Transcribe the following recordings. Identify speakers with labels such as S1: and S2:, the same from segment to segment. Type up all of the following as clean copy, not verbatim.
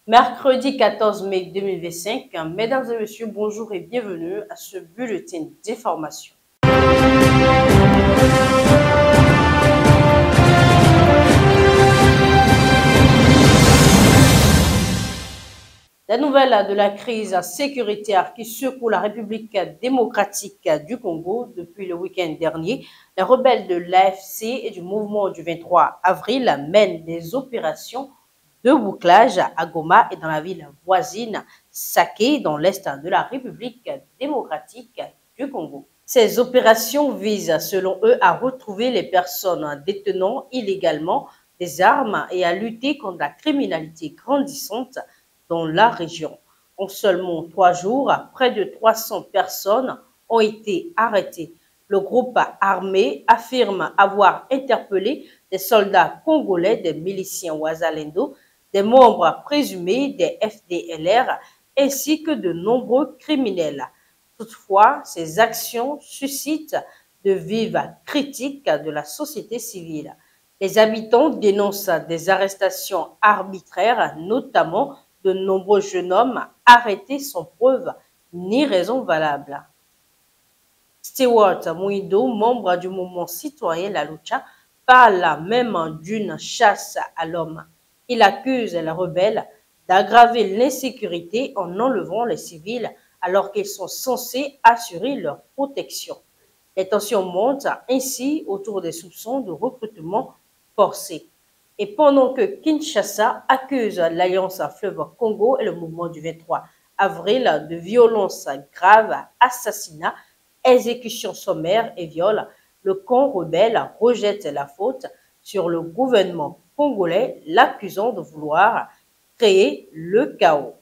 S1: Mercredi 14 mai 2025, mesdames et messieurs, bonjour et bienvenue à ce bulletin d'information. La nouvelle de la crise sécuritaire qui secoue la République démocratique du Congo depuis le week-end dernier, les rebelles de l'AFC et du mouvement du 23 avril mènent des opérations de bouclage à Goma et dans la ville voisine Saké dans l'est de la République démocratique du Congo. Ces opérations visent, selon eux, à retrouver les personnes détenant illégalement des armes et à lutter contre la criminalité grandissante dans la région. En seulement 3 jours, près de 300 personnes ont été arrêtées. Le groupe armé affirme avoir interpellé des soldats congolais, des miliciens Wazalendo, des membres présumés des FDLR ainsi que de nombreux criminels. Toutefois, ces actions suscitent de vives critiques de la société civile. Les habitants dénoncent des arrestations arbitraires, notamment de nombreux jeunes hommes arrêtés sans preuve ni raison valable. Stewart Mouido, membre du mouvement citoyen La Lucha, parle même d'une chasse à l'homme. Il accuse les rebelles d'aggraver l'insécurité en enlevant les civils alors qu'ils sont censés assurer leur protection. Les tensions montent ainsi autour des soupçons de recrutement forcé. Et pendant que Kinshasa accuse l'Alliance Fleuve Congo et le mouvement du 23 avril de violences graves, assassinats, exécutions sommaires et viols, le camp rebelle rejette la faute sur le gouvernement congolais, l'accusant de vouloir créer le chaos.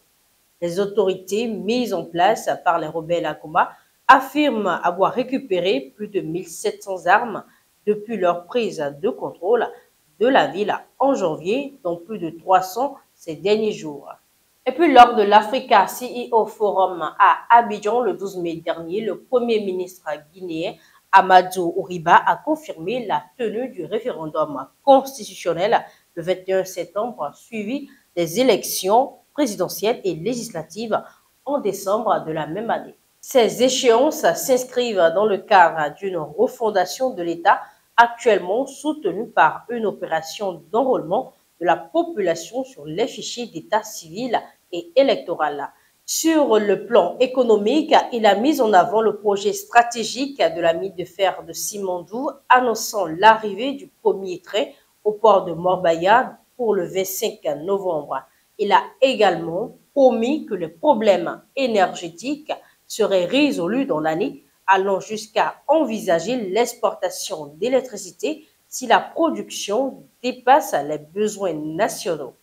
S1: Les autorités mises en place par les rebelles à Goma affirment avoir récupéré plus de 1700 armes depuis leur prise de contrôle de la ville en janvier, dont plus de 300 ces derniers jours. Et puis, lors de l'Africa CEO Forum à Abidjan le 12 mai dernier, le Premier ministre guinéen Amadou Ouriba a confirmé la tenue du référendum constitutionnel le 21 septembre, suivi des élections présidentielles et législatives en décembre de la même année. Ces échéances s'inscrivent dans le cadre d'une refondation de l'État actuellement soutenue par une opération d'enrôlement de la population sur les fichiers d'état civil et électoral. Sur le plan économique, il a mis en avant le projet stratégique de la mine de fer de Simandou, annonçant l'arrivée du premier train au port de Morbaya pour le 25 novembre. Il a également promis que les problèmes énergétiques seraient résolus dans l'année, allant jusqu'à envisager l'exportation d'électricité si la production dépasse les besoins nationaux.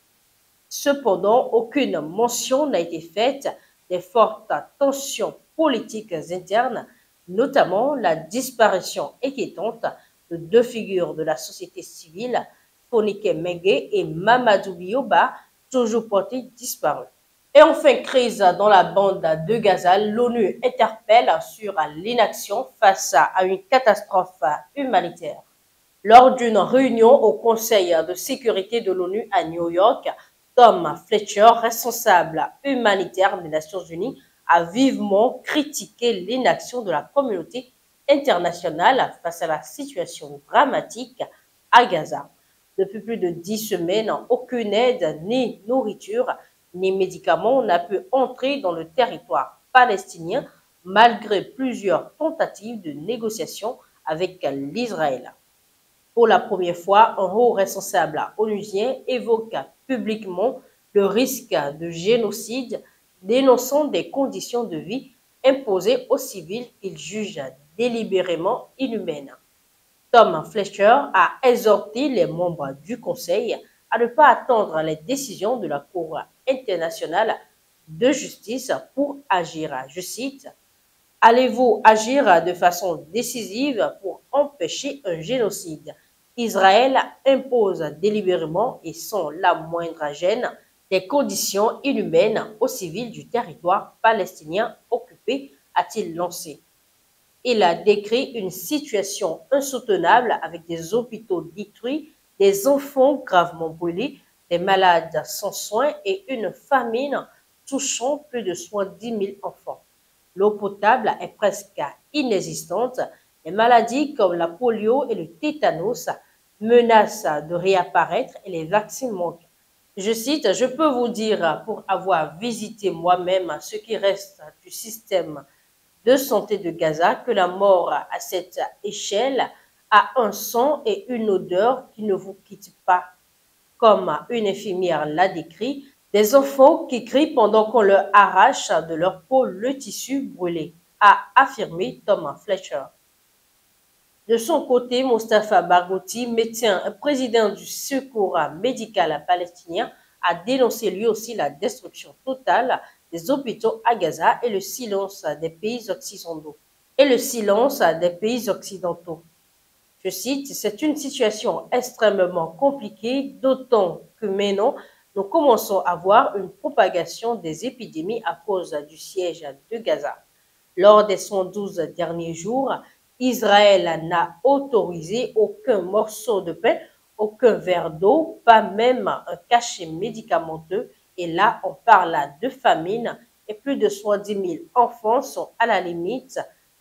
S1: Cependant, aucune mention n'a été faite des fortes tensions politiques internes, notamment la disparition inquiétante de 2 figures de la société civile, Fonike Mengue et Mamadou Bioba, toujours portés disparus. Et enfin, crise dans la bande de Gaza, l'ONU interpelle sur l'inaction face à une catastrophe humanitaire. Lors d'une réunion au Conseil de sécurité de l'ONU à New York, Tom Fletcher, responsable humanitaire des Nations Unies, a vivement critiqué l'inaction de la communauté internationale face à la situation dramatique à Gaza. Depuis plus de 10 semaines, aucune aide, ni nourriture, ni médicaments n'a pu entrer dans le territoire palestinien malgré plusieurs tentatives de négociation avec l'Israël. Pour la première fois, un haut responsable onusien évoque publiquement le risque de génocide, dénonçant des conditions de vie imposées aux civils qu'il juge délibérément inhumaines. Tom Fletcher a exhorté les membres du Conseil à ne pas attendre les décisions de la Cour internationale de justice pour agir. Je cite, « Allez-vous agir de façon décisive pour empêcher un génocide ? Israël impose délibérément et sans la moindre gêne des conditions inhumaines aux civils du territoire palestinien occupé », a-t-il lancé. Il a décrit une situation insoutenable avec des hôpitaux détruits, des enfants gravement brûlés, des malades sans soins et une famine touchant plus de 70 000 enfants. L'eau potable est presque inexistante. Les maladies comme la polio et le tétanos menacent de réapparaître et les vaccins manquent. Je cite, je peux vous dire, pour avoir visité moi-même ce qui reste du système de santé de Gaza, que la mort à cette échelle a un son et une odeur qui ne vous quittent pas. Comme une infirmière l'a décrit, des enfants qui crient pendant qu'on leur arrache de leur peau le tissu brûlé, a affirmé Thomas Fletcher. De son côté, Mostafa Barghouti, médecin et président du Secours médical palestinien, a dénoncé lui aussi la destruction totale des hôpitaux à Gaza et le silence des pays occidentaux. Je cite, c'est une situation extrêmement compliquée, d'autant que maintenant, nous commençons à voir une propagation des épidémies à cause du siège de Gaza. Lors des 112 derniers jours, Israël n'a autorisé aucun morceau de pain, aucun verre d'eau, pas même un cachet médicamenteux. Et là, on parle de famine et plus de 70 000 enfants sont à la limite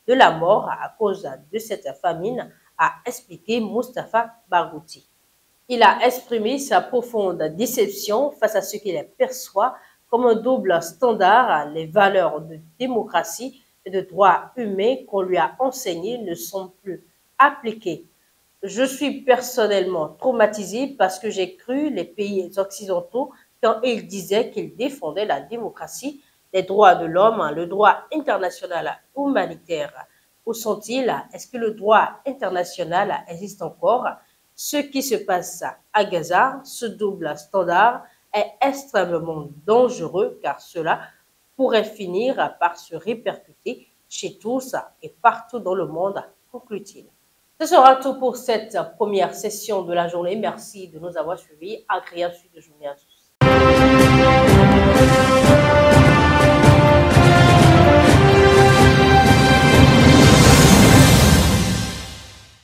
S1: de la mort à cause de cette famine, a expliqué Mostafa Barghouti. Il a exprimé sa profonde déception face à ce qu'il perçoit comme un double standard. Les valeurs de démocratie et de droits humains qu'on lui a enseignées ne sont plus appliquées. Je suis personnellement traumatisé parce que j'ai cru les pays occidentaux quand ils disaient qu'ils défendaient la démocratie, les droits de l'homme, le droit international humanitaire. Où sont-ils? Est-ce que le droit international existe encore? Ce qui se passe à Gaza, ce double standard, est extrêmement dangereux car cela pourrait finir par se répercuter chez tous et partout dans le monde, conclut-il. Ce sera tout pour cette première session de la journée. Merci de nous avoir suivis. Agréable suite de journée à tous.